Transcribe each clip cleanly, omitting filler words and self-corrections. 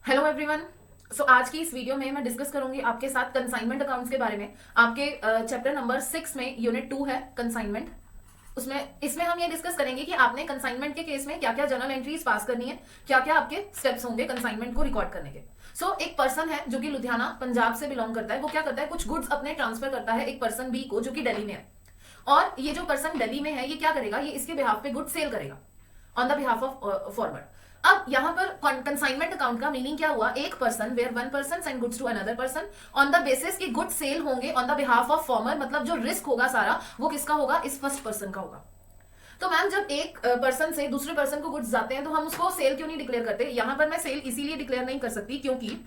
Hello everyone. सो आज की इस वीडियो में मैं डिस्कस करूंगी आपके साथ कंसाइनमेंट अकाउंट्स के बारे में। आपके चैप्टर नंबर 6 में यूनिट 2 है कंसाइनमेंट। उसमें इसमें हम ये डिस्कस करेंगे कि आपने कंसाइनमेंट के केस में क्या क्या जर्नल एंट्रीज पास करनी है, क्या क्या आपके स्टेप्स होंगे कंसाइनमेंट को रिकॉर्ड करने के। एक पर्सन है जो कि लुधियाना पंजाब से बिलोंग करता है। वो क्या करता है, कुछ गुड्स अपने ट्रांसफर करता है एक पर्सन बी को जो कि दिल्ली में है। और ये जो पर्सन दिल्ली में है ये क्या करेगा, ये इसके बिहाफ पे गुड्स सेल करेगा on the behalf of forward. अब यहाँ पर कंसाइनमेंट अकाउंट का मीनिंग क्या हुआ, एक person where one person send goods to another person on the basis की गुड्स सेल होंगे on the behalf of former. मतलब जो रिस्क होगा सारा वो किसका होगा, इस फर्स्ट पर्सन का होगा। तो मैम जब एक पर्सन से दूसरे पर्सन को गुड्स जाते हैं तो हम उसको सेल क्यों नहीं डिक्लेयर करते। यहां पर मैं सेल इसीलिए डिक्लेयर नहीं कर सकती क्योंकि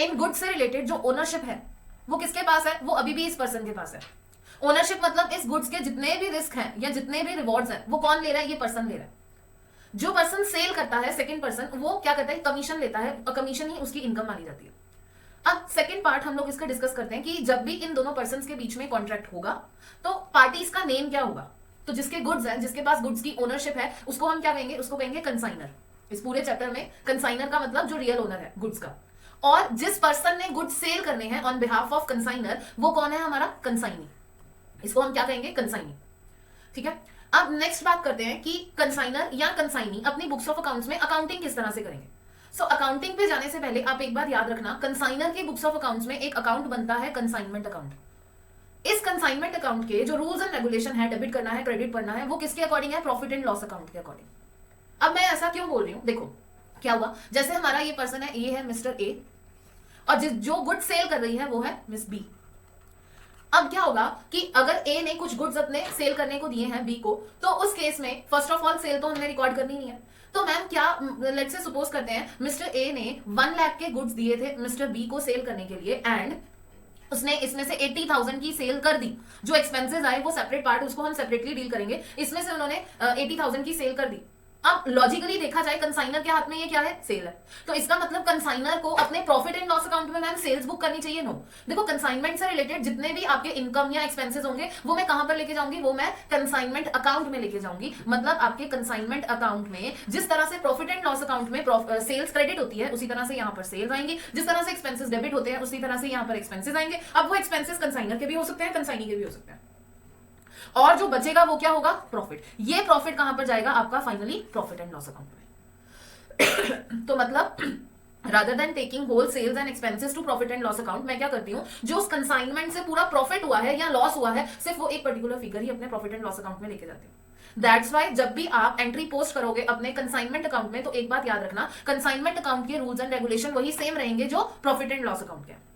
इन गुड्स से रिलेटेड जो ओनरशिप है वो किसके पास है, वो अभी भी इस पर्सन के पास है। ओनरशिप मतलब इस गुड्स के जितने भी रिस्क हैं या जितने भी रिवॉर्ड्स हैं वो कौन ले रहा है, ये पर्सन ले रहा है। जो पर्सन सेल करता है सेकंड पर्सन, वो क्या करता है, कमीशन लेता है और कमीशन ही उसकी इनकम मानी जाती है। अब सेकंड पार्ट हम लोग इसका डिस्कस करते हैं कि जब भी इन दोनों पर्सन के बीच में कॉन्ट्रैक्ट होगा तो पार्टीज का नेम क्या होगा। तो जिसके गुड्स है, जिसके पास गुड्स की ओनरशिप है, उसको हम क्या कहेंगे, उसको कहेंगे कंसाइनर। इस पूरे चैप्टर में कंसाइनर का मतलब जो रियल ओनर है गुड्स का। और जिस पर्सन ने गुड्स सेल करने हैं ऑन बिहाफ ऑफ कंसाइनर वो कौन है, हमारा कंसाइनी। इसको हम क्या कहेंगे, कंसाइनी। ठीक है। अब नेक्स्ट बात करते हैं कि कंसाइनर या कंसाइनी अपनी बुक्स ऑफ अकाउंट्स में अकाउंटिंग किस तरह से करेंगे। अकाउंटिंग पे जाने से पहले आप एक बार याद रखना, कंसाइनर की बुक्स ऑफ अकाउंट्स में एक अकाउंट बनता है कंसाइनमेंट अकाउंट। इस कंसाइनमेंट अकाउंट के जो रूल्स एंड रेगुलेशन है, डेबिट करना है क्रेडिट करना है, वो किसके अकॉर्डिंग है, प्रॉफिट एंड लॉस अकाउंट के अकॉर्डिंग। अब मैं ऐसा क्यों बोल रही हूं, देखो क्या हुआ, जैसे हमारा ये पर्सन है, ये है मिस्टर ए, और जो गुड सेल कर रही है वो है मिस बी। अब क्या होगा कि अगर ए ने कुछ गुड्स अपने सेल करने को दिए हैं बी को, तो उस केस में फर्स्ट ऑफ ऑल सेल तो हमने रिकॉर्ड करनी नहीं है। तो मैम क्या, लेट्स से सपोज करते हैं मिस्टर ए ने 1 लाख के गुड्स दिए थे मिस्टर बी को सेल करने के लिए, एंड उसने इसमें से 80,000 की सेल कर दी। जो एक्सपेंसेस आए वो सेपरेट पार्ट, उसको हम सेपरेटली डील करेंगे। इसमें से उन्होंने 80,000 की सेल कर दी। अब लॉजिकली देखा जाए कंसाइनर के हाथ में ये क्या है, सेल है। तो इसका मतलब कंसाइनर को अपने प्रॉफिट एंड लॉस अकाउंट में मैम सेल्स बुक करनी चाहिए, नो। देखो कंसाइनमेंट से रिलेटेड जितने भी आपके इनकम या एक्सपेंसेस होंगे वो मैं कहां पर लेके जाऊंगी, वो मैं कंसाइनमेंट अकाउंट में लेके जाऊंगी। मतलब आपके कंसाइनमेंट अकाउंट में जिस तरह से प्रॉफिट एंड लॉस अकाउंट में सेल्स क्रेडिट होती है उसी तरह से यहाँ पर सेल्स आएंगी, जिस तरह से एक्सपेंसेस डेबिट होते हैं उसी तरह से यहाँ पर एक्सपेंसेस आएंगे। अब वो एक्सपेंसेस कंसाइनर के भी हो सकते हैं, कंसाइनी के भी हो सकते हैं, और जो बचेगा वो क्या होगा, प्रॉफिट। ये प्रॉफिट कहां पर जाएगा, आपका finally profit and loss account में। तो मतलब rather than taking whole sales and expenses to profit and loss account, मैं क्या करती हूं, जो उस कंसाइनमेंट से पूरा प्रॉफिट हुआ है या लॉस हुआ है, सिर्फ वो एक पर्टिकुलर फिगर ही अपने प्रॉफिट एंड लॉस अकाउंट में लेके जाती हूं। दैट्स वाई जब भी आप एंट्री पोस्ट करोगे अपने कंसाइनमेंट अकाउंट में, तो एक बात याद रखना, कंसाइनमेंट अकाउंट के रूल्स एंड रेगुलेशन वही सेम रहेंगे जो प्रॉफिट एंड लॉस अकाउंट के।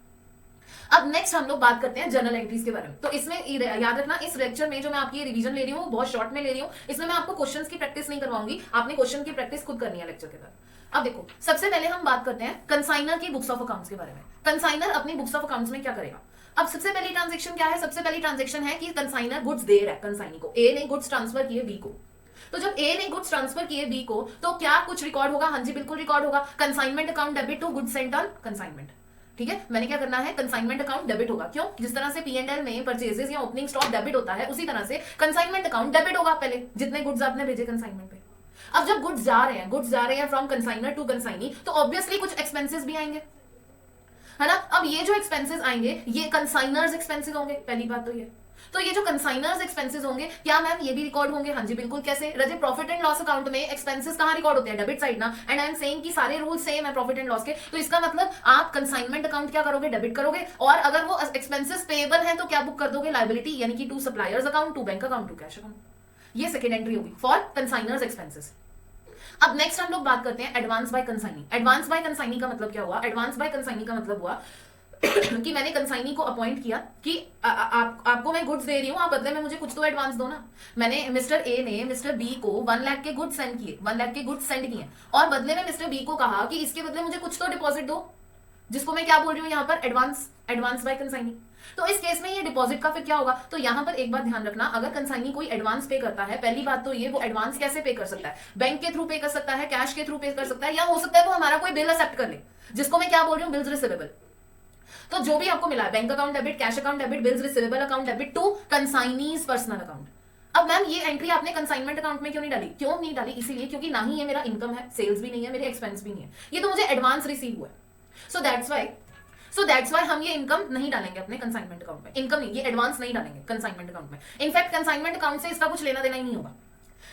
अब नेक्स्ट हम लोग बात करते हैं जर्नल एंट्रीज के बारे में। तो इसमें याद रखना, इस लेक्चर में जो मैं आपकी रिवीजन ले रही हूँ बहुत शॉर्ट में ले रही हूँ। इसमें मैं आपको क्वेश्चंस की प्रैक्टिस नहीं करवाऊंगी, आपने क्वेश्चन की प्रैक्टिस खुद करनी है लेक्चर के बाद। अब देखो, सबसे पहले हम बात करते हैं कंसाइनर की बुक्स ऑफ अकाउंट्स के बारे में। कंसाइनर अपनी बुक्स ऑफ अकाउंट्स में क्या करेगा। अब सबसे पहली ट्रांजेक्शन क्या है, सबसे पहली ट्रांजेक्शन है कि कंसाइनर गुड्स दे रहा है कंसाइनी को। ए ने गुड्स ट्रांसफर किए बी को। तो जब ए ने गुड्स ट्रांसफर किए बी को, तो क्या कुछ रिकॉर्ड होगा, हाँ जी बिल्कुल रिकॉर्ड होगा। Consignment account debit to goods sent on consignment. ठीक है, मैंने क्या करना है, कंसाइनमेंट अकाउंट डेबिट होगा। क्यों, जिस तरह से P&L में परचेजेस या ओपनिंग स्टॉक डेबिट होता है, उसी तरह से कंसाइनमेंट अकाउंट डेबिट होगा पहले, जितने गुड्स आपने भेजे कंसाइनमेंट पे। अब जब गुड्स जा रहे हैं फ्रॉम कंसाइनर टू कंसाइनी, तो ऑब्वियसली कुछ एक्सपेंसेस भी आएंगे, है ना। अब ये जो एक्सपेंसेस आएंगे ये कंसाइनर्स एक्सपेंसेस होंगे, पहली बात तो ये जो कंसाइनर्स एक्सपेंसेस होंगे, क्या मैम ये भी रिकॉर्ड होंगे, हाँ जी बिल्कुल। कैसे, रजे प्रॉफिट एंड लॉस अकाउंट में एक्सपेंसेस कहां रिकॉर्ड होते हैं, डेबिट साइड ना। एंड आई एम सेइंग कि सारे रूल सेम है प्रॉफिट एंड लॉस के, तो इसका मतलब आप कंसाइनमेंट अकाउंट क्या करोगे, डेबिट करोगे। और अगर वो एक्सपेंसेस पेएबल है तो क्या बुक कर दोगे, लायबिलिटी, यानी कि to suppliers account, to bank account, to cash account. ये सेकेंड एंट्री होगी फॉर कंसाइनर्स एक्सपेंसेस। अब नेक्स्ट हम लोग बात करते हैं advance by consignee. Advance by consignee का मतलब क्या हुआ, एडवांस बाय कंसाइनी का मतलब हुआ कि मैंने कंसाइनी को अपॉइंट किया कि आपको मैं गुड्स दे रही हूँ, आप बदले में मुझे कुछ तो एडवांस दो ना। मैंने मिस्टर ए ने मिस्टर बी को 1 लाख के गुड्स सेंड किए, 1 लाख के गुड्स सेंड किए, और बदले में मिस्टर बी को कहा कि इसके बदले मुझे कुछ तो डिपॉजिट दो, जिसको मैं क्या बोल रही हूँ यहाँ पर, एडवांस बाय कंसाइनी। तो इस केस में ये डिपॉजिट का फिर क्या होगा, तो यहाँ पर एक बात ध्यान रखना, अगर कंसाइनी कोई एडवांस पे करता है, पहली बात तो ये, वो एडवांस कैसे पे कर सकता है, बैंक के थ्रू पे कर सकता है, कैश के थ्रू पे कर सकता है, या हो सकता है वो हमारा कोई बिल एक्सेप्ट कर ले, जिसको मैं क्या बोल रही हूँ, बिल्स रिसीवेबल। तो जो भी आपको मिला, bank account debit, cash account debit, bills receivable account debit to consignee's personal account. अब मैम ये एंट्री आपने कंसाइनमेंट अकाउंट में क्यों नहीं डाली? क्यों नहीं डाली? इसीलिए क्योंकि ना ही ये मेरा इनकम है, सेल्स भी नहीं है, मेरे एक्सपेंस भी नहीं है, ये तो मुझे एडवांस रिसीव हुआ है। सो दैट्स वाई हम ये इनकम नहीं डालेंगे अपने कंसाइनमेंट अकाउंट में, इनकम नहीं, ये एडवांस नहीं डालेंगे कंसाइनमेंट अकाउंट में। इनफैक्ट कंसाइनमेंट अकाउंट से इसका कुछ लेना देना ही नहीं होगा।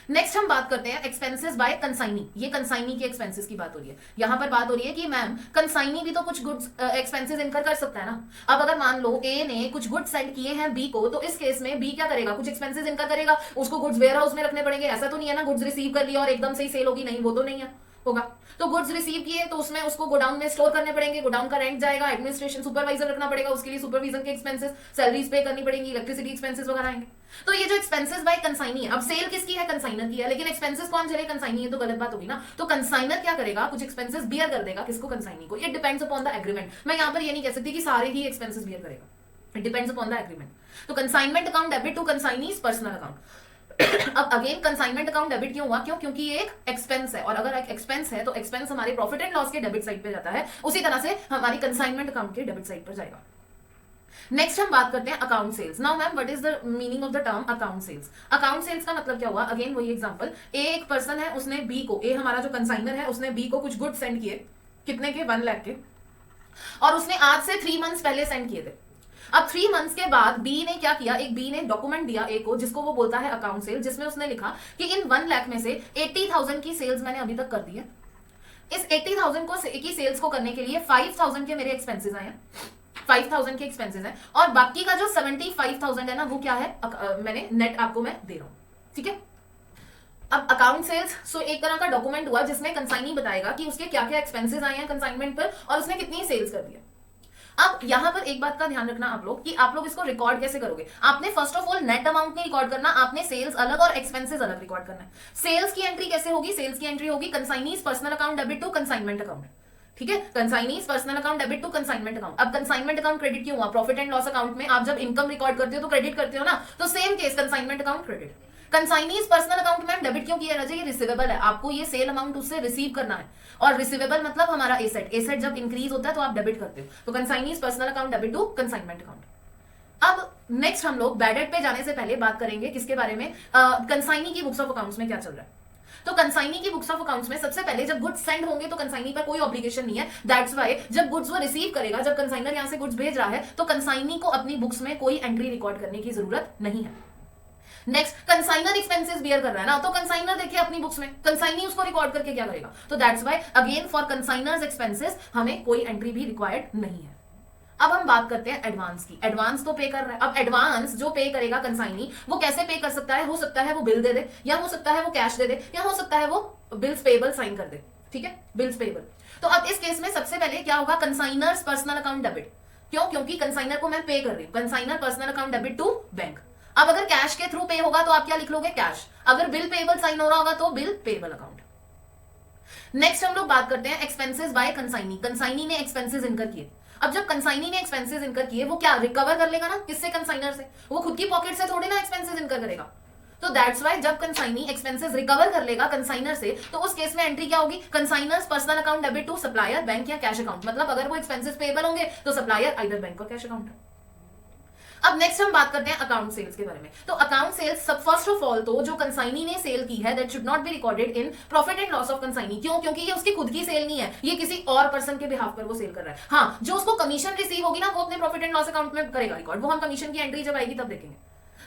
नेक्स्ट हम बात करते हैं एक्सपेंसेस बाय कंसाइनी। ये कंसाइनी के एक्सपेंसेस की बात हो रही है। यहां पर बात हो रही है कि मैम कंसाइनी भी तो कुछ गुड्स एक्सपेंसेस इनकर कर सकता है ना। अब अगर मान लो ए ने कुछ गुड्स सेंड किए हैं बी को, तो इस केस में बी क्या करेगा? कुछ एक्सपेंसेस इनकर करेगा, उसको गुड्स वेयर हाउस में रखने पड़ेंगे। ऐसा तो नहीं है ना गुड्स रिसीव कर लिया और एकदम से ही सेल होगी, नहीं, वो तो नहीं है होगा। तो गुड्स रिसीव किए तो उसमें उसको गोडाउन में स्टोर करने पड़ेंगे, गोडाउन का रेंट जाएगा, एडमिनिस्ट्रेशन सुपरवाइजर रखना पड़ेगा, उसके लिए सुपरविजन के एक्सपेंसेस, सैलरीज पे करनी पड़ेगी, इलेक्ट्रिसिटी एक्सपेंसेस वगैरह आएंगे। तो ये जो एक्सपेंसेस बाय कंसाइनी है, अब सेल किसकी है? कंसाइनर की है, लेकिन एक्सपेंसेस कौन झेले? कंसाइनी है, तो गलत बात होगी ना। तो कंसाइनर क्या करेगा? कुछ एक्सपेंसेस बियर कर देगा, किसको? कंसाइनी को। It depends upon the agreement. मैं यहां पर ये नहीं कह सकती कि सारे ही एक्सपेंसेस बियर करेगा, it depends upon the agreement. तो consignment account debit to consignee's personal account. अब अगेन कंसाइनमेंट अकाउंट डेबिट क्यों हुआ? क्योंकि ये एक एक्सपेंस है, और अगर एक एक्सपेंस है तो एक्सपेंस हमारे प्रॉफिट एंड लॉस के डेबिट साइड पे जाता है, उसी तरह से हमारी कंसाइनमेंट अकाउंट के डेबिट साइड पर जाएगा। नेक्स्ट हम बात करते हैं account sales. Now ma'am what is the meaning of the term account sales? Account sales का मतलब क्या हुआ? अगेन वही एग्जांपल, ए एक पर्सन है, उसने बी को, ए हमारा जो कंसाइनर है, उसने बी को कुछ गुड सेंड किए, कितने के? 1 लाख के, और उसने आज से 3 मंथ्स पहले सेंड किए थे। अब 3 मंथ्स के बाद बी ने क्या किया? एक बी ने डॉक्यूमेंट दिया ए को, जिसको वो बोलता है अकाउंट सेल, जिसमें उसने लिखा कि इन 1 लाख में से 80,000 की सेल्स मैंने अभी तक कर दी है। इस 80,000 की सेल्स को करने के लिए 5,000 के मेरे एक्सपेंसेस आए हैं, 5,000 के एक्सपेंसेस हैं, और बाकी का जो 75,000 है ना, वो क्या है? मैंने नेट आपको मैं दे रहा हूं, ठीक है। अब अकाउंट सेल्स सो एक तरह का डॉक्यूमेंट हुआ जिसमें कंसाइनी बताएगा कि उसके क्या क्या एक्सपेंसेस आए हैं कंसाइनमेंट पर, और उसने कितनी सेल्स कर दी है। अब यहां पर एक बात का ध्यान रखना आप लोग कि आप लोग इसको रिकॉर्ड कैसे करोगे। आपने first of all net amount नहीं रिकॉर्ड करना, आपने सेल्स अलग और एक्सपेंसेस अलग रिकॉर्ड करना है। सेल्स की एंट्री कैसे होगी? सेल्स की एंट्री होगी consignee's personal account debit to consignment account, ठीक है। Consignee's personal account debit to consignment account. अब कंसाइनमेंट अकाउंट क्रेडिट क्यों हुआ? प्रॉफिट एंड लॉस अकाउंट में आप जब इनकम रिकॉर्ड करते हो तो क्रेडिट करते हो ना, तो same case consignment account credit. Consignee's personal account में डेबिट क्यों किया जाए? ये रिसीवेबल है, आपको ये सेल अमाउंट उससे रिसीव करना है, और रिसीवेबल मतलब हमारा एसेट, एसेट जब इंक्रीज होता है तो आप डेबिट करते हो। तो consignee's personal account debit to consignment account. अब नेक्स्ट हम लोग बैड डेट पे जाने से पहले बात करेंगे किसके बारे में? कंसाइनी की बुक्स ऑफ अकाउंट्स में क्या चल रहा है। तो कंसाइनी की बुक्स ऑफ अकाउंट्स में सबसे पहले जब गुड्स सेंड होंगे तो कंसाइनी पर कोई ऑब्लिगेशन नहीं है। दैट्स वाई जब गुड्स वो रिसीव करेगा, जब कंसाइनर यहां से गुड्स भेज रहा है, तो कंसाइनी को अपनी बुक्स में कोई एंट्री रिकॉर्ड करने की जरूरत नहीं है। नेक्स्ट, कंसाइनर एक्सपेंसेस बियर कर रहा है ना, तो कंसाइनर देखिए अपनी बुक्स में, कंसाइनी उसको रिकॉर्ड करके क्या करेगा? तो that's why again for consignor's expenses हमें कोई एंट्री भी रिक्वायर्ड नहीं है। अब हम बात करते हैं एडवांस की। एडवांस तो पे कर रहा है। अब एडवांस जो पे करेगा कंसाइनी, वो कैसे पे कर सकता है? हो सकता है वो बिल दे दे, या हो सकता है वो कैश दे दे, या हो सकता है वो बिल्स पेबल साइन कर दे, ठीक है, बिल्स पेबल। तो अब इस केस में सबसे पहले क्या होगा? Consignor's personal account debit. क्यों? क्योंकि कंसाइनर को मैं पे कर रही हूं, consignor personal account debit to bank. अब अगर कैश के थ्रू पे होगा तो आप क्या लिख लोगे? कैश। अगर बिल पेबल साइन हो रहा होगा तो बिल पेबल अकाउंट। नेक्स्ट हम लोग बात करते हैं एक्सपेंसेस बाय कंसाइनी। कंसाइनी ने एक्सपेंसेस इनकर किए। अब जब कंसाइनी ने एक्सपेंसेस इनकर किए, वो क्या रिकवर कर लेगा ना? किससे? कंसाइनर से। वो खुद की पॉकेट से थोड़ी ना एक्सपेंसेस इनकर करेगा। तो दैट्स वाई जब कंसाइनी एक्सपेंसेस रिकवर कर लेगा कंसाइनर से, तो उस केस में एंट्री क्या होगी? Consignor's personal account debit to supplier bank या कैश अकाउंट। मतलब अगर वो एक्सपेंसेस पेबल होंगे तो सप्लायर आइदर बैंक और कैश अकाउंट। अब नेक्स्ट हम बात करते हैं अकाउंट सेल्स के बारे में। तो अकाउंट सेल्स सब फर्स्ट ऑफ ऑल तो जो कंसाइनी ने सेल की है, that should not be recorded in profit and loss of consignee. क्यों? क्योंकि ये उसकी खुद की सेल नहीं है, ये किसी और पर्सन के बिहाफ पर वो सेल कर रहा है। हाँ, जो उसको कमीशन रिसीव होगी ना, वो अपने प्रॉफिट एंड लॉस अकाउंट में करेगा रिकॉर्ड, वो हम कमीशन की एंट्री जब आएगी तब देखेंगे।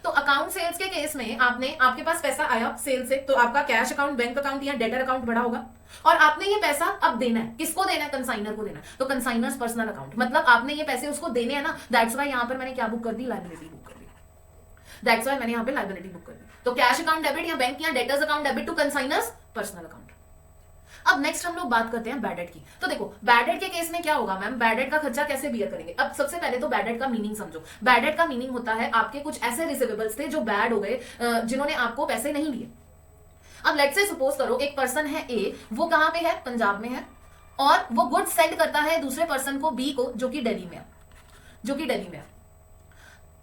तो अकाउंट सेल्स के केस में आपके पास पैसा आया सेल से, तो आपका कैश अकाउंट, बैंक अकाउंट या डेटर अकाउंट बड़ा होगा, और आपने ये पैसा अब देना है। किसको देना है? कंसाइनर को देना है। तो कंसाइनर्स पर्सनल अकाउंट, मतलब आपने ये पैसे उसको देने हैं ना। दैट्स वाई यहां पर मैंने क्या बुक कर दी? लायबिलिटी बुक कर दी। दैट्स वाई मैंने यहाँ पे लायबिलिटी बुक कर दी। तो कैश अकाउंट डेबिट या बैंक या debtors account debit to consignor's personal account. अब नेक्स्ट हम लोग बात करते हैं बैड डेट की। तो देखो बैड डेट के केस में क्या होगा मैम? बैड डेट का खर्चा कैसे बियर करेंगे? अब सबसे पहले तो बैड डेट का मीनिंग समझो। बैड डेट का मीनिंग होता है आपके कुछ ऐसे रिसीवेबल्स थे जो बैड हो गए, जिन्होंने आपको पैसे नहीं दिए। अब लेट्स से सपोज करो एक पर्सन है ए, वो कहां पे है? पंजाब में है, और वो गुड्स सेंड करता है दूसरे पर्सन को बी को, जो कि दिल्ली में है।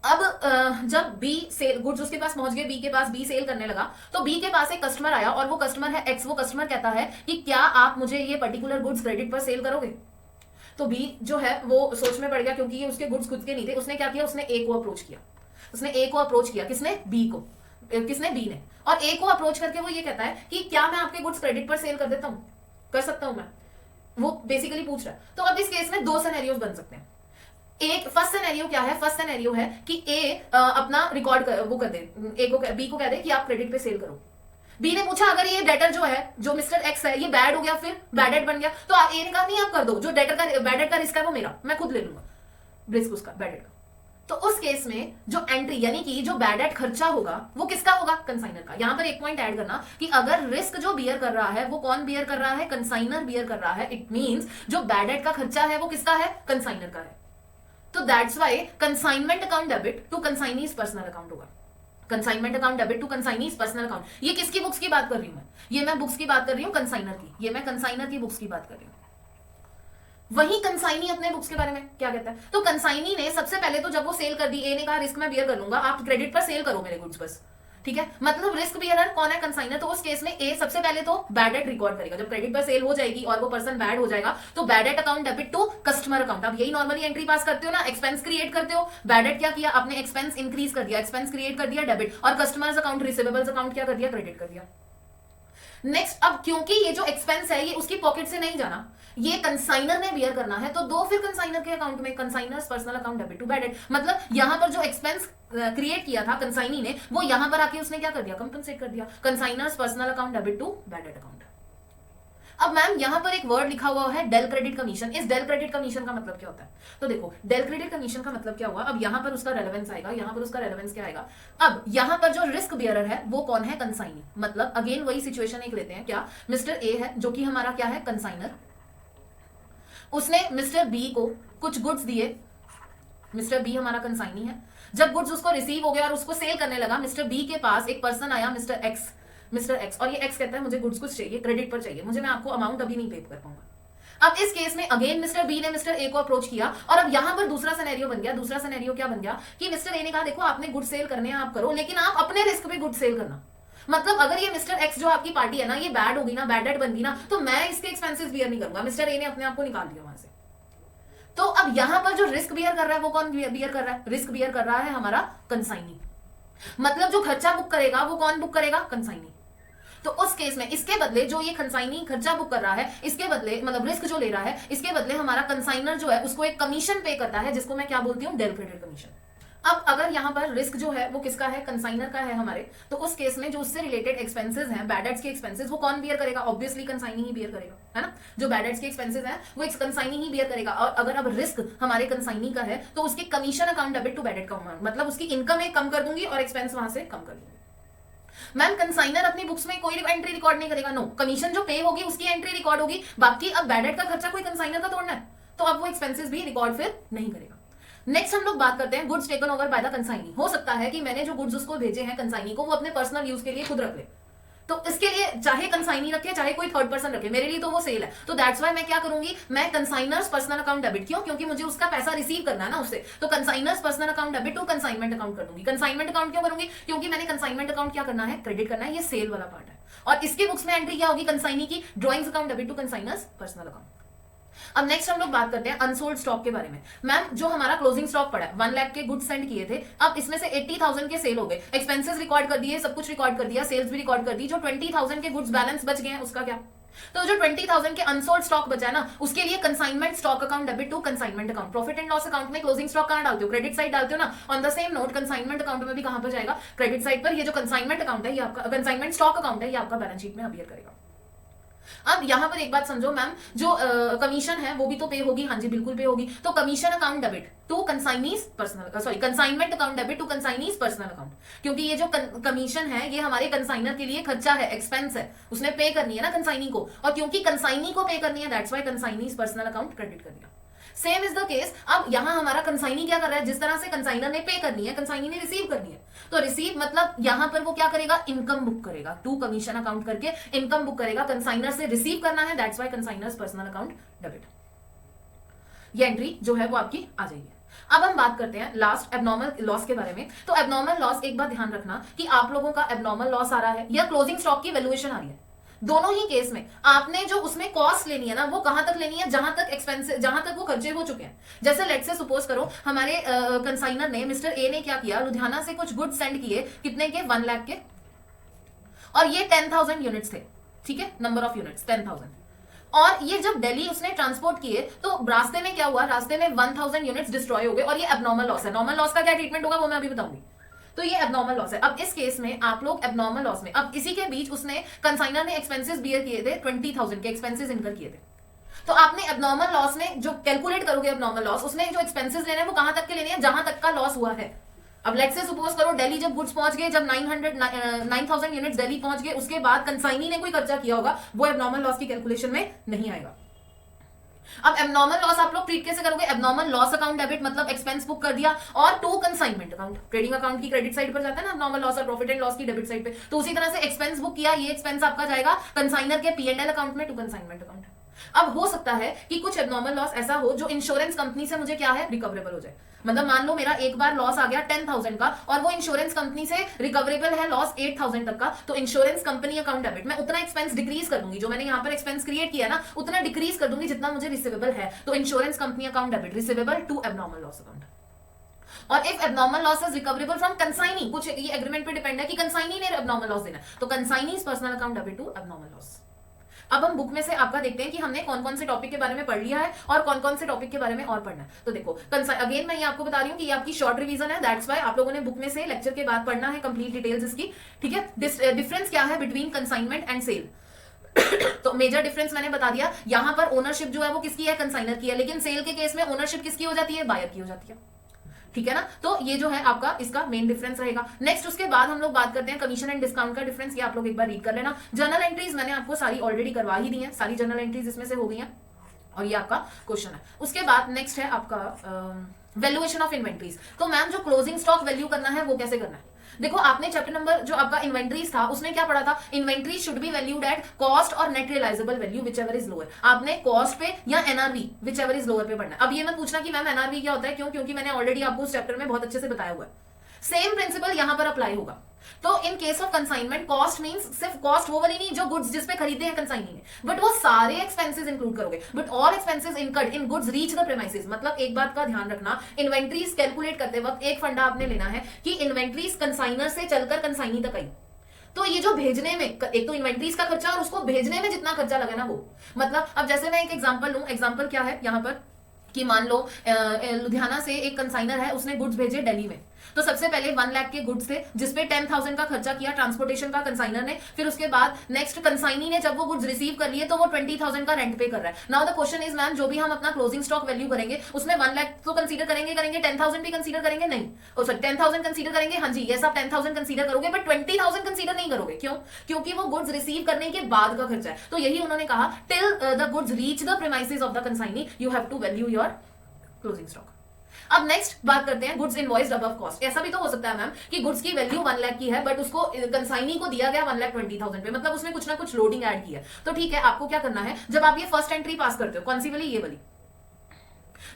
अब जब बी सेल गुड्स उसके पास पहुंच गए, बी के पास, बी सेल करने लगा, तो बी के पास एक कस्टमर आया और वो कस्टमर है एक्स। वो कस्टमर कहता है कि क्या आप मुझे ये पर्टिकुलर गुड्स क्रेडिट पर सेल करोगे? तो बी जो है वो सोच में पड़ गया, क्योंकि ये उसके गुड्स खुद के नहीं थे। उसने क्या किया? उसने ए को अप्रोच किया। किसने? बी को। किसने, बी ने, और ए को अप्रोच करके वो ये कहता है कि क्या मैं आपके गुड्स क्रेडिट पर सेल कर देता हूं, कर सकता हूं मैं, वो बेसिकली पूछ रहा है। तो अब इस केस में दो सिनेरियोस बन सकते हैं। एक फर्स्ट सिनेरियो क्या है, फर्स्ट सिनेरियो है कि ए अपना रिकॉर्ड वो कर दे, ए को बी को कह दे कि आप क्रेडिट पे सेल करो। बी ने पूछा अगर ये डेटर जो है, जो मिस्टर एक्स है, ये बैड हो गया, फिर बैड डेट बन गया, तो ए ने कहा नहीं आप कर दो, जो डेटर का बैड डेट का रिस्क है वो मेरा, मैं खुद ले लूंगा रिस्क उसका, बैड डेट का। तो उस केस में जो एंट्री यानी कि जो बैड डेट खर्चा होगा वो किसका होगा, कंसाइनर का। यहां पर एक पॉइंट ऐड करना कि अगर रिस्क जो बियर कर रहा है वो कौन बियर कर रहा है, कंसाइनर बियर कर रहा है, इट मींस जो बैड डेट का खर्चा है वो किसका है, कंसाइनर का है। तो that's why consignment account debit to consignee's personal account होगा। Consignment account debit to consignee's personal account, ये किसकी बुक्स की बात कर रही हूं मैं, ये मैं बुक्स की बात कर रही हूं कंसाइनर की, ये मैं कंसाइनर की बुक्स की बात कर रही हूं। वही कंसाइनी अपने बुक्स के बारे में क्या कहता है, तो कंसाइनी ने सबसे पहले तो जब वो सेल कर दी, ए ने कहा रिस्क मैं बियर कर लूंगा, आप क्रेडिट पर सेल करो मेरे गुड्स बस, ठीक है, मतलब रिस्क बियरर कौन है, कंसाइनर। तो उस केस में ए सबसे पहले तो बैड डेट रिकॉर्ड करेगा, जब क्रेडिट पर सेल हो जाएगी और वो पर्सन बैड हो जाएगा तो bad debt account debit to customer account. आप यही नॉर्मली एंट्री पास करते हो ना, एक्सपेंस क्रिएट करते हो, बैड डेट क्या किया आपने, एक्सपेंस इंक्रीज कर दिया, एक्सपेंस क्रिएट कर दिया डेबिट, और कस्टमर्स अकाउंट रिसीवेबल्स अकाउंट क्या कर दिया, क्रेडिट कर दिया। नेक्स्ट, अब क्योंकि ये जो एक्सपेंस है ये उसकी पॉकेट से नहीं जाना, ये कंसाइनर ने बियर करना है, तो दो फिर कंसाइनर के अकाउंट में, consignor's personal account debit to bad debt, मतलब यहां पर जो एक्सपेंस क्रिएट किया था कंसाइनी ने, वो यहां पर आके उसने क्या कर दिया, कंपनसेट कर दिया, consignor's personal account debit to bad debt account. अब मैम यहां पर एक वर्ड लिखा हुआ है डेल क्रेडिट कमीशन, इस डेल क्रेडिट कमीशन का मतलब क्या होता है, तो देखो डेल क्रेडिट कमीशन का मतलब क्या हुआ, अब यहां पर उसका रेलेवेंस आएगा, यहां पर उसका रेलेवेंस क्या आएगा, अब यहां पर जो रिस्क बियरर है वो कौन है, कंसाइनी, मतलब अगेन वही सिचुएशन एक लेते हैं, क्या मिस्टर ए है जो कि हमारा क्या है, कंसाइनर, उसने मिस्टर बी को कुछ गुड्स दिए, मिस्टर बी हमारा कंसाइनी है, जब गुड्स उसको रिसीव हो गया और उसको सेल करने लगा, मिस्टर बी के पास एक पर्सन आया, मिस्टर एक्स, और ये एक्स कहता है मुझे गुड्स कुछ चाहिए, क्रेडिट पर चाहिए, मुझे, मैं आपको अमाउंट अभी नहीं पे कर पाऊंगा। अब इस केस में अगेन मिस्टर बी ने मिस्टर ए को अप्रोच किया, और अब यहां पर दूसरा सिनेरियो बन गया, दूसरा सिनेरियो क्या बन गया कि मिस्टर ए ने कहा देखो आपने गुड सेल करने हैं आप करो, लेकिन आप अपने रिस्क पे गुड सेल करना, मतलब अगर ये मिस्टर एक्स जो आपकी पार्टी है ना ये बैड होगी ना, बैड डेट बन गई ना, तो मैं इसके एक्सपेंसेस बियर नहीं करूंगा। मिस्टर ए ने अपने आप को निकाल दिया वहां से। तो अब यहां पर जो रिस्क बियर कर रहा है वो कौन बियर कर रहा है, रिस्क बियर कर रहा है हमारा कंसाइनी, मतलब जो खर्चा बुक करेगा वो कौन बुक करेगा, कंसाइनी। तो उस केस में इसके बदले जो ये कंसाइनी खर्चा बुक कर रहा है, इसके बदले मतलब रिस्क जो ले रहा है, इसके बदले हमारा कंसाइनर जो है उसको एक कमीशन पे करता है, जिसको मैं क्या बोलती हूँ, डेल क्रेडिट कमीशन। अब अगर यहां पर रिस्क जो है वो किसका है, कंसाइनर का है हमारे, तो उस केस में जो उससे रिलेटेड एक्सपेंसेस हैं, बैड डेट्स के एक्सपेंसेस, वो कौन बियर करेगा, ऑब्वियसली कंसाइनी ही बियर करेगा, है ना, जो बैड डेट्स के एक्सपेंसेस हैं वो एक कंसाइनी ही बियर करेगा। और अगर अब रिस्क हमारे कंसाइनी का है तो उसके commission account debit to bad debt का अमाउंट, मतलब उसकी इनकम एक कम कर दूंगी और एक्सपेंस वहां से कम कर दूंगी। मैम कंसाइनर अपनी बुक्स में कोई एंट्री रिकॉर्ड नहीं करेगा, नो, कमीशन जो पे होगी उसकी एंट्री रिकॉर्ड होगी, बाकी अब बैड डेट का खर्चा कोई कंसाइनर का तोड़ना है तो अब वो एक्सपेंसेस भी रिकॉर्ड फिर नहीं करेगा। नेक्स्ट हम लोग बात करते हैं goods taken over by the consignee. हो सकता है कि मैंने जो गुड्स उसको भेजे हैं कंसाइनी को वो अपने पर्सनल यूज के लिए खुद रख ले, तो इसके लिए चाहे कंसाइनी रखे चाहे कोई थर्ड पर्सन रखे, मेरे लिए तो वो सेल है, तो दैट्स व्हाई मैं क्या करूंगी, मैं कंसाइनर्स पर्सनल अकाउंट डेबिट, क्यों, क्योंकि मुझे उसका पैसा रिसीव करना है ना उससे, तो consignor's personal account debit to consignment account कर दूंगी। कंसाइनमेंट अकाउंट क्यों करूंगी, क्योंकि मैंने कंसाइनमेंट अकाउंट क्या करना है, क्रेडिट करना है, ये सेल वाला पार्ट है, और इसके बुक्स में एंट्री क्या होगी, कंसाइनी की drawings account debit to consignor's personal account. अब नेक्स्ट हम लोग बात करते हैं अनसोल्ड स्टॉक के बारे में। मैम जो हमारा क्लोजिंग स्टॉक पड़ा है 1 लाख के गुड्स सेंड किए थे, अब इसमें से 80,000 के सेल हो गए, एक्सपेंसेस रिकॉर्ड कर दिए, सब कुछ रिकॉर्ड कर दिया, सेल्स भी रिकॉर्ड कर दी, जो 20,000 के गुड्स बैलेंस बच गए हैं उसका क्या, तो जो 20,000 के अनसोल्ड स्टॉक बचा है ना उसके लिए consignment stock account debit to consignment account. Profit and loss account में क्लोजिंग स्टॉक कहां डालते हो, क्रेडिट साइड डालते हो ना, on the same note consignment account में भी कहां पर जाएगा, क्रेडिट साइड पर। ये जो कंसाइनमेंट अकाउंट है ये आपका कंसाइनमेंट स्टॉक अकाउंट है, ये आपका बैलेंस शीट में अपीयर करेगा। अब यहां पर एक बात समझो मैम, जो कमीशन है वो भी तो पे होगी, हाँ जी बिल्कुल पे होगी, तो commission account debit to consignee's personal, sorry consignment account debit to consignee's personal account, क्योंकि ये जो कमीशन है ये हमारे कंसाइनर के लिए खर्चा है, एक्सपेंस है, उसने पे करनी है ना कंसाइनी को, और क्योंकि कंसाइनी को पे करनी है that's why consignee's personal account credit कर दिया। सेम इज द केस, अब यहां हमारा कंसाइनी क्या कर रहा है, जिस तरह से कंसाइनर ने पे करनी है कंसाइनी ने रिसीव करनी है, तो रिसीव मतलब यहां पर वो क्या करेगा, इनकम बुक करेगा, टू कमीशन अकाउंट करके इनकम बुक करेगा, कंसाइनर से रिसीव करना है that's why consignors personal account debit. ये एंट्री जो है वो आपकी आ जाएगी। अब हम बात करते हैं लास्ट एबनॉर्मल लॉस के बारे में। तो एबनॉर्मल लॉस, एक बात ध्यान रखना कि आप लोगों का एबनॉर्मल लॉस आ रहा है या क्लोजिंग स्टॉक की वैल्यूएशन आ रही है, दोनों ही केस में आपने जो उसमें कॉस्ट लेनी है ना, वो कहां तक लेनी है, जहां तक एक्सपेंसिव, जहां तक वो खर्चे हो चुके हैं। जैसे लेट से सपोज करो हमारे कंसाइनर ने, मिस्टर ए ने क्या किया, लुधियाना से कुछ गुड्स सेंड किए, कितने के, 1 लाख के, और ये 10,000 यूनिट्स थे, ठीक है, नंबर ऑफ यूनिट्स 10,000। और ये जब दिल्ली उसने ट्रांसपोर्ट किए तो रास्ते में क्या हुआ, रास्ते में 1,000 यूनिट्स डिस्ट्रॉय हो गए, और ये एबनॉर्मल लॉस है। नॉर्मल लॉस का क्या ट्रीटमेंट होगा वो मैं अभी बताऊंगी। तो ये एबनॉर्मल लॉस है। अब इस केस में आप लोग एबनॉर्मल लॉस में, अब इसी के बीच उसने, कंसाइनर ने एक्सपेंसेस बियर किए थे, 20,000 के एक्सपेंसेस इनकर किए थे। तो आपने एबनॉर्मल लॉस में जो कैलकुलेट करोगे एबनॉर्मल लॉस, उसमें जो एक्सपेंसेस लेने हैं वो कहां तक के लेने हैं, जहां तक का लॉस हुआ है। अब लेट से सपोज करो दिल्ली जब गुड्स पहुंच गए, जब 9,000 यूनिट्स दिल्ली पहुंच गए, उसके बाद कंसाइनी ने कोई खर्चा किया होगा, वो एबनॉर्मल लॉस की कैलकुलेशन में नहीं आएगा। अब एबनॉर्मल लॉस आप लोग ट्रीट कैसे करोगे, एबनॉर्मल लॉस अकाउंट डेबिट, मतलब एक्सपेंस बुक कर दिया, और to consignment account, trading account की क्रेडिट साइड पर जाता है ना एबनॉर्मल लॉस, और प्रॉफिट एंड लॉस की डेबिट साइड पे, तो उसी तरह से एक्सपेंस बुक किया, ये एक्सपेंस आपका जाएगा कंसाइनर के P&L अकाउंट में, टू कंसाइनमेंट अकाउंट। अब हो सकता है कि कुछ एबनॉर्मल लॉस ऐसा हो जो इंश्योरेंस कंपनी से मुझे क्या है, रिकवरेबल हो जाए। मतलब मान लो मेरा एक बार लॉस आ गया 10,000 का, और वो इंश्योरेंस कंपनी से रिकवरेबल है लॉस 8,000 तक का, तो इंश्योरेंस कंपनी अकाउंट डेबिट, मैं उतना एक्सपेंस डिक्रीज कर दूंगी, जो मैंने यहाँ पर एक्सपेंस क्रिएट किया ना, उतना डिक्रीज कर दूंगी जितना मुझे रिसीवेबल है। तो insurance company account debit, receivable to abnormal loss account. और if abnormal loss is recoverable from consignee, कुछ ये एग्रीमेंट पे डिपेंड है कि कंसाइनी ने एबनॉर्मल लॉस देना, तो consignee's personal account debit to abnormal loss. अब हम बुक में से आपका देखते हैं कि हमने कौन कौन से टॉपिक के बारे में पढ़ लिया है और कौन कौन से टॉपिक के बारे में और पढ़ना है। तो देखो अगेन मैं ये आपको बता रही हूँ कि ये आपकी शॉर्ट रिवीजन है, दैट्स व्हाई आप लोगों ने बुक में से लेक्चर के बाद पढ़ना है कंप्लीट डिटेल्स इसकी, ठीक है। डिफरेंस क्या है बिटवीन कंसाइनमेंट एंड सेल, तो मेजर डिफरेंस मैंने बता दिया। यहां पर ओनरशिप जो है वो किसकी है, कंसाइनर की है, लेकिन सेल के केस में ओनरशिप किसकी हो जाती है, बायर की हो जाती है, ठीक है ना। तो ये जो है आपका इसका मेन डिफरेंस रहेगा। नेक्स्ट उसके बाद हम लोग बात करते हैं कमीशन एंड डिस्काउंट का डिफरेंस, ये आप लोग एक बार रीड कर लेना। जर्नल एंट्रीज मैंने आपको सारी ऑलरेडी करवा ही दी है, सारी जर्नल एंट्रीज इसमें से हो गई हैं, और ये आपका क्वेश्चन है। उसके बाद नेक्स्ट है आपका वैल्यूएशन ऑफ इन्वेंट्रीज। तो मैम जो क्लोजिंग स्टॉक वैल्यू करना है वो कैसे करना है, देखो आपने चैप्टर नंबर जो आपका इन्वेंट्रीज था उसमें क्या पढ़ा था, inventory should be valued at cost और net realisable value whichever is lower. आपने कॉस्ट पे या NRV whichever is lower पे पढ़ना है। अब ये मत पूछना कि मैम एनआरवी क्या होता है, क्यों, क्योंकि मैंने ऑलरेडी आपको उस चैप्टर में बहुत अच्छे से बताया हुआ है। सेम प्रिंसिपल यहां पर अप्लाई होगा। तो in case of consignment cost means सिर्फ कॉस्ट वो वाली नहीं जो गुड्स जिसपे खरीदे हैं कंसाइनी ने, बट वो सारे एक्सपेंसेस इंक्लूड करोगे, but all expenses incurred in goods reach the premises. मतलब एक बात का ध्यान रखना, इन्वेंट्रीज कैलकुलेट करते वक्त एक फंडा आपने लेना है कि इन्वेंट्रीज कंसाइनर से चलकर कंसाइनी तक आई, तो ये जो भेजने में, एक तो इन्वेंट्रीज का खर्चा और उसको भेजने में जितना खर्चा लगा ना वो, मतलब अब जैसे मैं एक एग्जांपल लूं, एग्जांपल क्या है यहाँ पर कि मान लो लुधियाना से एक कंसाइनर है, उसने गुड्स भेजे दिल्ली में, तो सबसे पहले 1 लाख के गुड्स थे जिसपे 10,000 का खर्चा किया ट्रांसपोर्टेशन का कंसाइनर ने, फिर उसके बाद नेक्स्ट कंसाइनी ने जब वो गुड्स रिसीव कर लिए तो वो 20,000 का रेंट पे कर रहा है। Now the question is ma'am जो भी हम अपना क्लोजिंग स्टॉक वैल्यू करेंगे उसमें 1 लाख तो कंसीडर करेंगे 10,000 भी कंसीडर करेंगे, नहीं ओ सॉरी 10,000 कंसीडर करेंगे, हाँ जी यस आप 10,000 कंसीडर करोगे, बट 20,000 कंसीडर नहीं करोगे, क्यों, क्योंकि वो गुड्स रिसीव करने के बाद का खर्चा है। तो यही उन्होंने कहा till the goods reach the premises of the consignee you have to value your closing stock. अब नेक्स्ट बात करते हैं गुड्स इनवॉइस्ड अबव कॉस्ट। ऐसा भी तो हो सकता है मैम कि गुड्स की वैल्यू 1 लाख की है बट उसको कंसाइनी को दिया गया 1,20,000 पे, मतलब उसने कुछ ना कुछ लोडिंग ऐड की है। तो ठीक है, आपको क्या करना है, जब आप ये फर्स्ट एंट्री पास करते हो, कौन सी वाली, ये वाली,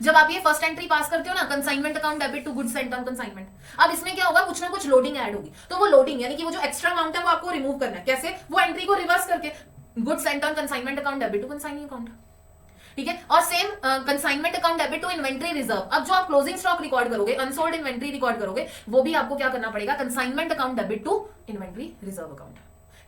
जब आप ये फर्स्ट एंट्री पास करते हो ना, consignment account debit to goods sent on consignment, अब इसमें क्या होगा, कुछ ना कुछ लोडिंग ऐड होगी। तो वो लोडिंग यानी कि वो जो एक्स्ट्रा अमाउंट है वो आपको रिमूव करना है, कैसे, वो एंट्री को रिवर्स करके goods sent on consignment account debit to consignee account, ठीक है। और same consignment account debit to inventory reserve. अब जो आप क्लोजिंग स्टॉक रिकॉर्ड करोगे, अनसोल्ड इन्वेंट्री रिकॉर्ड करोगे, वो भी आपको क्या करना पड़ेगा, consignment account debit to inventory reserve account,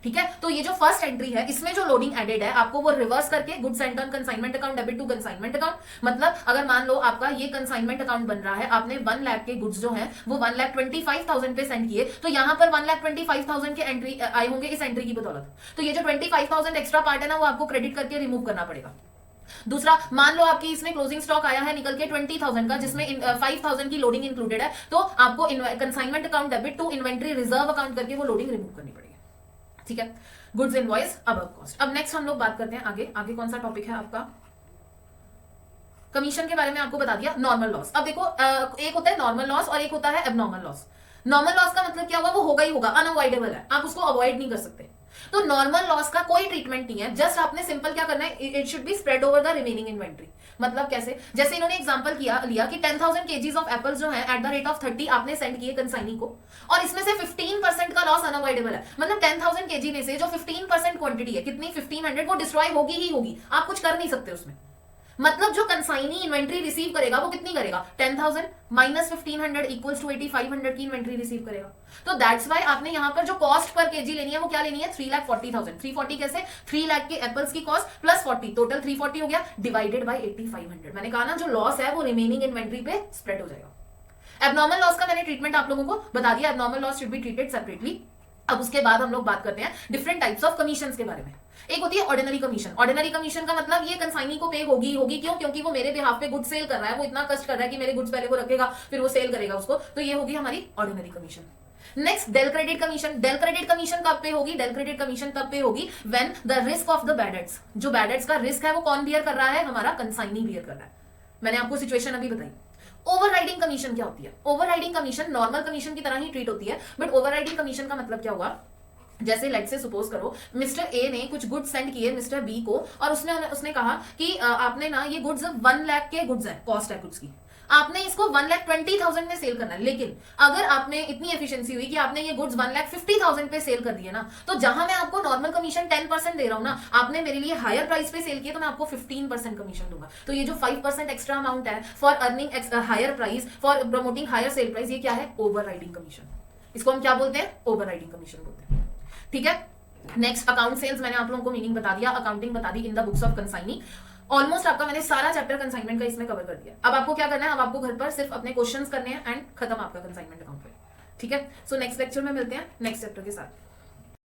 ठीक है। तो ये जो फर्स्ट एंट्री है इसमें जो लोडिंग एडेड है आपको वो रिवर्स करके goods sent on consignment account debit to consignment account, मतलब अगर मान लो आपका ये कंसाइनमेंट अकाउंट बन रहा है, आपने 1 लाख के गुड्स जो है वो 1,25,000 पे सेंड किए, तो यहां पर 1,25,000 के एंट्री आए होंगे इस एंट्री की बदौलत। तो ये जो 25,000 एक्स्ट्रा पार्ट है ना वो आपको क्रेडिट करके रिमूव करना पड़ेगा। दूसरा, मान लो आपकी इसमें क्लोजिंग स्टॉक आया है निकल के 20,000 का, जिसमें 5,000 की लोडिंग इंक्लूडेड है, तो आपको consignment account debit to inventory reserve account करके वो लोडिंग रिमूव करनी पड़ेगी, ठीक है। Goods invoice above cost. अब नेक्स्ट हम लोग बात करते हैं आगे, आगे कौन सा टॉपिक है आपका, कमीशन के बारे में आपको बता दिया। नॉर्मल लॉस, अब देखो एक होता है नॉर्मल लॉस और एक होता है एबनॉर्मल लॉस। नॉर्मल लॉस का मतलब क्या होगा, वो होगा ही होगा, अनअवॉइडेबल है, आप उसको अवॉइड नहीं कर सकते। तो नॉर्मल लॉस का कोई ट्रीटमेंट नहीं है, जस्ट आपने सिंपल क्या करना है, it should be spread over the remaining inventory. मतलब कैसे, जैसे इन्होंने एग्जांपल लिया कि 10,000 केजीज ऑफ एप्पल्स जो है एट द रेट ऑफ 30 आपने सेंड किए कंसाइनी को, और इसमें से 15% का लॉस अनअवॉइडेबल है। मतलब 10,000 केजी में से जो 15% क्वांटिटी है, कितनी 1500, वो डिस्ट्रॉय होगी ही होगी, आप कुछ कर नहीं सकते उसमें। मतलब जो कंसाइनी इन्वेंट्री रिसीव करेगा वो कितनी करेगा, 10,000 माइनस 1500 इक्वल्स टू 8500 की इन्वेंट्री रिसीव करेगा। तो दैट्स वाई आपने यहाँ पर जो कॉस्ट पर केजी लेनी है वो क्या लेनी है, 3,40,000। 340 कैसे, 3 लाख के एप्पल्स की कॉस्ट प्लस 40, टोटल 340 हो गया, डिवाइडेड बाई 8500। मैंने कहा ना जो लॉस है वो रिमेनिंग इन्वेंट्री पे स्प्रेड हो जाएगा। एबनॉर्मल लॉस का मैंने ट्रीटमेंट आप लोगों को बता दिया, abnormal loss should be treated separately. अब उसके बाद हम लोग बात करते हैं डिफरेंट टाइप्स ऑफ कमीशंस के बारे में। एक होती है ऑर्डिनरी कमीशन। ऑर्डिनरी कमीशन का मतलब ये कंसाइनी को पे होगी होगी, क्यों, क्योंकि वो मेरे बिहाफ पे गुड सेल कर रहा है, वो इतना कष्ट कर रहा है कि मेरे गुड्स पहले वो रखेगा फिर वो सेल करेगा उसको, तो ये होगी हमारी ordinary commission. Next del credit commission. Del credit commission कब पे होगी, डेल क्रेडिट कमीशन तब पे होगी when the risk of the bad debts, जो बैड डेट्स का रिस्क है वो कौन बियर कर रहा है, हमारा कंसाइनी बियर कर रहा है। मैंने आपको सिचुएशन अभी बताई। ओवरराइडिंग कमीशन क्या होती है, ओवरराइडिंग कमीशन नॉर्मल कमीशन की तरह ही ट्रीट होती है, बट ओवरराइडिंग कमीशन का मतलब क्या हुआ, जैसे लेट से सपोज करो मिस्टर ए ने कुछ गुड्स सेंड किए मिस्टर बी को, और उसने कहा कि आपने ना ये गुड्स 1 लाख के गुड्स है, कॉस्ट है गुड्स की, आपने इसको 1,20,000 में सेल करना है। लेकिन अगर आपने इतनी एफिशिएंसी हुई कि आपने ये गुड्स 1,50,000 पे सेल कर दिए ना, तो जहां मैं आपको नॉर्मल कमीशन 10% दे रहा हूं ना, आपने मेरे लिए हायर प्राइस पे सेल किया तो मैं आपको 15% कमीशन दूंगा। तो ये जो 5% एक्स्ट्रा अमाउंट है for earning higher price, for promoting higher sale price, ये क्या है, ओवरराइडिंग कमीशन। इसको हम क्या बोलते हैं, ओवरराइडिंग कमीशन बोलते हैं। ठीक है। नेक्स्ट अकाउंट सेल्स, मैंने आप लोगों को मीनिंग बता दिया, अकाउंटिंग बता दी in the books of consignee. Almost आपका मैंने सारा चैप्टर कंसाइनमेंट का इसमें कवर कर दिया। अब आपको क्या करना है, अब आपको घर पर सिर्फ अपने क्वेश्चंस करने हैं एंड खत्म आपका कंसाइनमेंट अकाउंट पे। ठीक है। सो नेक्स्ट लेक्चर में मिलते हैं नेक्स्ट चैप्टर के साथ।